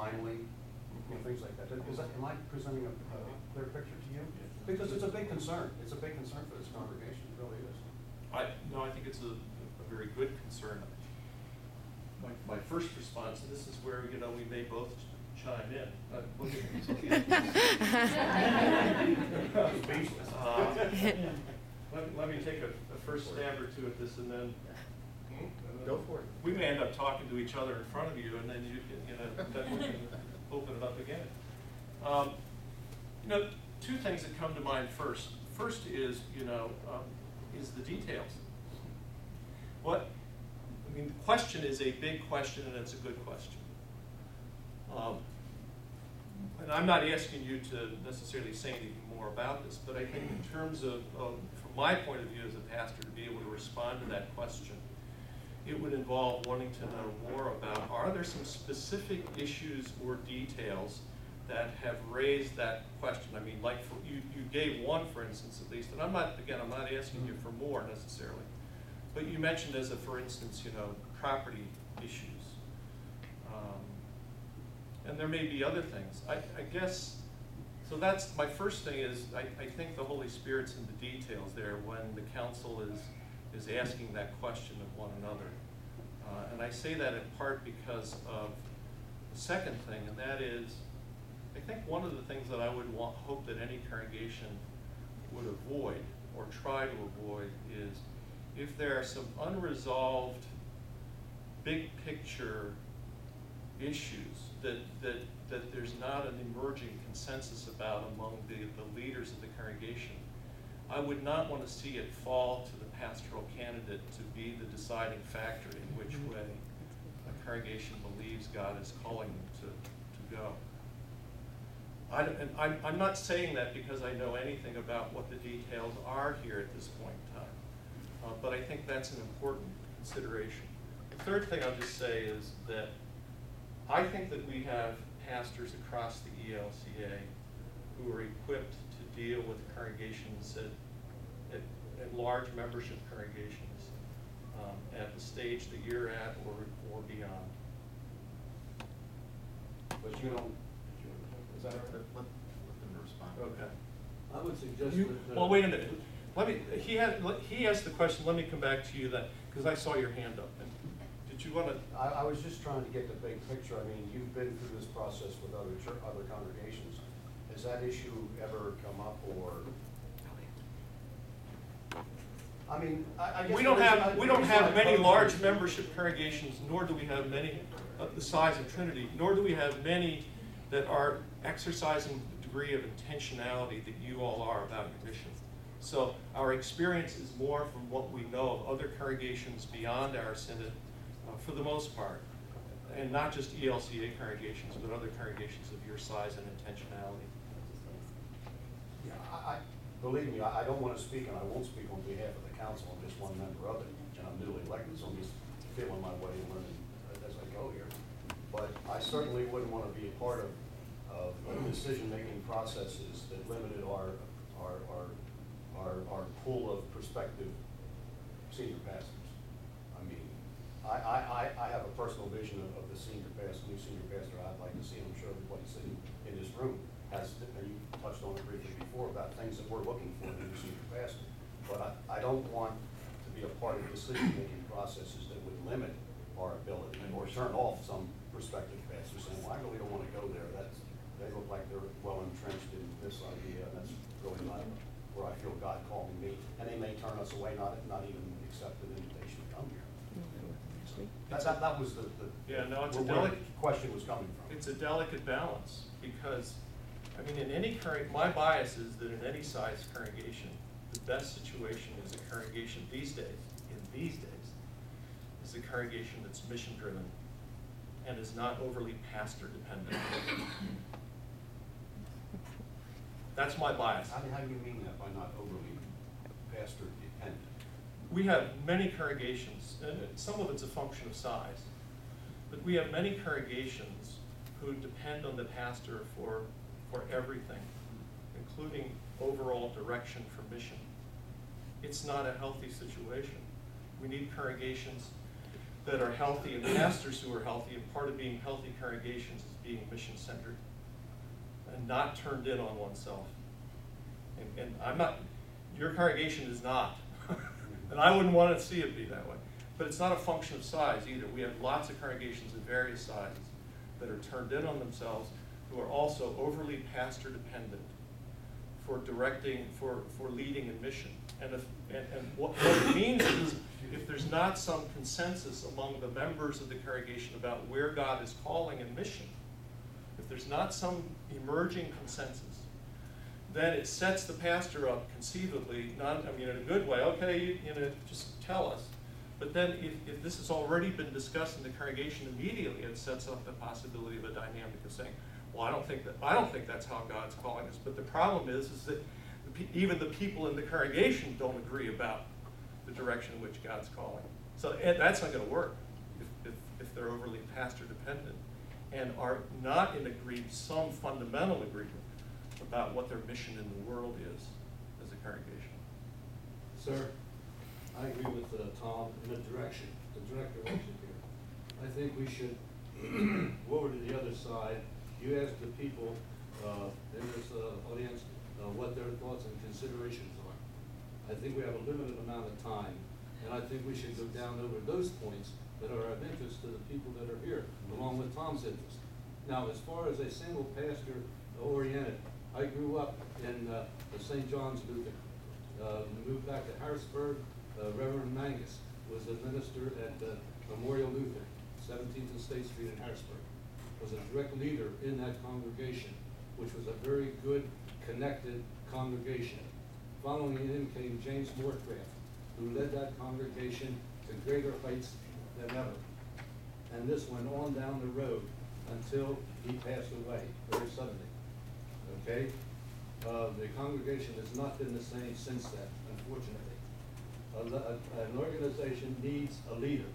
timely, things like that. Am I presenting a clear picture to you? Because it's a big concern. It's a big concern for this congregation. It really is. No, I think it's a very good concern. My first response, and this is where, we may both chime in. Let me take a first stab or two at this, and then Go for it. we may end up talking to each other in front of you, and then you can, then we can open it up again. Two things that come to mind first. First is, is the details. The question is a big question, and it's a good question. And I'm not asking you to necessarily say anything more about this, but I think in terms of from my point of view as a pastor, to be able to respond to that question, it would involve wanting to know more about, are there some specific issues or details that have raised that question? I mean, like you gave one, for instance, at least, and I'm not asking you for more necessarily, but you mentioned as a, for instance, property issues. And there may be other things. I guess, so that's, my first thing is, I think the Holy Spirit's in the details there when the council is asking that question of one another. And I say that in part because of the second thing, and that is, I think one of the things that I would hope that any congregation would avoid or try to avoid is if there are some unresolved big picture issues that there's not an emerging consensus about among the leaders of the congregation, I would not want to see it fall to the pastoral candidate to be the deciding factor in which way a congregation believes God is calling them to go. I'm not saying that because I know anything about what the details are here at this point in time, but I think that's an important consideration. The third thing I'll just say is that I think that we have pastors across the ELCA who are equipped to deal with congregations at large membership congregations at the stage that you're at or beyond. But you don't, is that Let them respond. Okay. I would suggest that. Well, wait a minute. He asked the question. Let me come back to you then, because I saw your hand up. Did you want to? I was just trying to get the big picture. I mean, you've been through this process with other congregations. Has that issue ever come up, or? I mean, I guess We don't have many large membership congregations, nor do we have many the size of Trinity, nor do we have many that are exercising the degree of intentionality that you all are about your mission. So our experience is more from what we know of other congregations beyond our synod, for the most part, and not just ELCA congregations, but other congregations of your size and intentionality. Yeah, believe me, I don't want to speak, and I won't speak on behalf of the council. I'm just one member of it, and I'm newly elected, so I'm just feeling my way and learning as I go here. But I certainly wouldn't want to be a part of decision-making processes that limited our pool of prospective senior pastors. I mean, I have a personal vision of the new senior pastor I'd like to see. I'm sure everybody sitting in this room has, and you touched on it briefly before, about things that we're looking for in a new senior pastor. But I don't want to be a part of decision-making processes that would limit our ability or turn off some prospective pastors saying, well, I really don't want to go there. They look like they're well entrenched in this idea, and that's really not where I feel God calling me. And they may turn us away, not even accept an invitation to come here. That was the it's where the question was coming from. It's a delicate balance because, I mean, in any my bias is that in any size congregation, the best situation is a congregation these days, is a congregation that's mission driven and is not overly pastor dependent. That's my bias. How do you mean that by not overly pastor dependent? We have many congregations, and some of it's a function of size, but we have many congregations who depend on the pastor for everything, including overall direction for mission. It's not a healthy situation. We need congregations that are healthy and pastors who are healthy, and part of being healthy congregations is being mission-centered and not turned in on oneself. And I'm not, your congregation is not. And I wouldn't want to see it be that way. But it's not a function of size either. We have lots of congregations of various sizes that are turned in on themselves, who are also overly pastor dependent for directing, for leading in mission. And what it means is, if there's not some consensus among the members of the congregation about where God is calling in mission, if there's not some emerging consensus, then it sets the pastor up conceivably, in a good way. Okay, just tell us. But then if this has already been discussed in the congregation, immediately it sets up the possibility of a dynamic of saying, well, I don't think that's how God's calling us. But the problem is that even the people in the congregation don't agree about the direction in which God's calling. So that's not going to work if they're overly pastor dependent and are not in some fundamental agreement about what their mission in the world is as a congregation. Sir, I agree with Tom in the director also here. I think we should go over to the other side. You ask the people in this audience what their thoughts and considerations are. I think we have a limited amount of time, and I think we should go down over those points that are of interest to the people that are here, along with Tom's interest. Now, as far as a single pastor oriented, I grew up in the St. John's Lutheran. Moved back to Harrisburg. Reverend Mangus was a minister at Memorial Lutheran, 17th and State Street in Harrisburg. Was a direct leader in that congregation, which was a very good, connected congregation. Following him came James Moorcraft, who led that congregation to greater heights than ever. And this went on down the road until he passed away very suddenly. Okay? The congregation has not been the same since then, unfortunately. An organization needs a leader.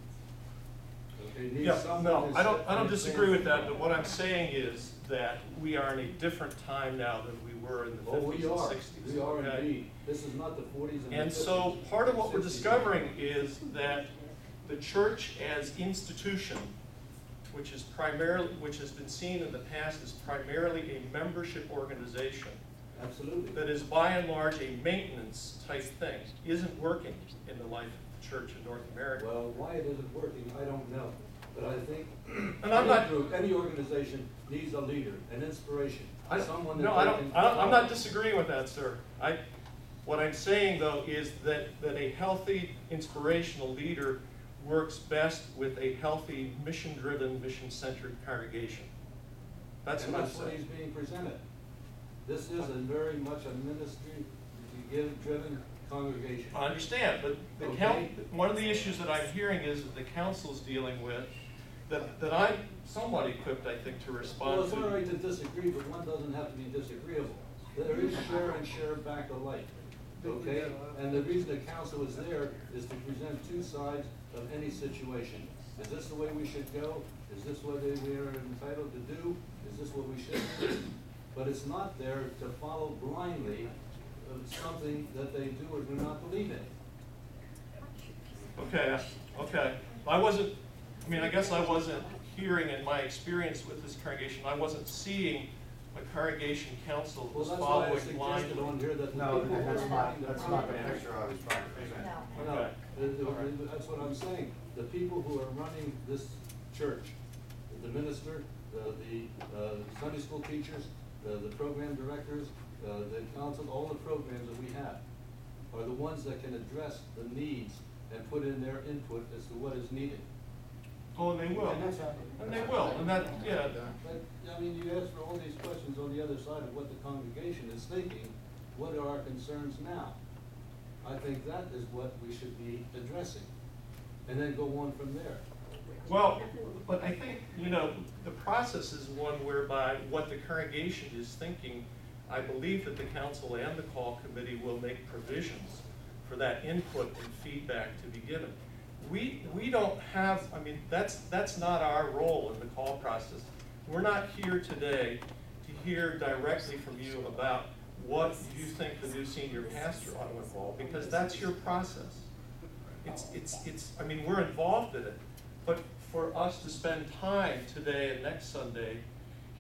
Okay, needs someone I don't disagree with that, but what I'm saying is that we are in a different time now than we were in the 50s and 60s. We are okay? indeed. This is not the 40s and the 50s. And so part of what we're discovering is that the church as institution, which has been seen in the past as primarily a membership organization, absolutely, that is by and large a maintenance type thing, isn't working in the life of the church in North America. Well, why it isn't working, I don't know. But I think any organization needs a leader, an inspiration, someone that I'm not disagreeing with that, sir. What I'm saying, though, is that a healthy, inspirational leader works best with a healthy, mission-driven, mission-centered congregation. That's what I'm saying. What he's being presented. This is very much a ministry-driven congregation. I understand, but one of the issues that I'm hearing is that the council's dealing with, that I'm somewhat equipped, I think, to respond to. Well, it's all right to disagree, but one doesn't have to be disagreeable. There is share and share back alike, okay? And the reason the council is there is to present two sides of any situation. Is this the way we should go? Is this what we are entitled to do? Is this what we should do? But it's not there to follow blindly something that they do or do not believe in. Okay. I guess I wasn't hearing, in my experience with this congregation, I wasn't seeing a congregation council that was following blindly. On here that No, that's not the picture I was trying to present. No, that's what I'm saying. The people who are running this church, the minister, the Sunday school teachers, the program directors, the council, all the programs that we have, are the ones that can address the needs and put in their input as to what is needed. Oh, and they will. And they will. And that, yeah. But, you ask for all these questions on the other side of what the congregation is thinking. What are our concerns now? I think that is what we should be addressing, and then go on from there. Well, but I think, the process is one whereby what the congregation is thinking, I believe that the council and the call committee will make provisions for that input and feedback to be given. We don't have, that's not our role in the call process. We're not here today to hear directly from you about what you think the new senior pastor ought to involve, because that's your process. We're involved in it, but for us to spend time today and next Sunday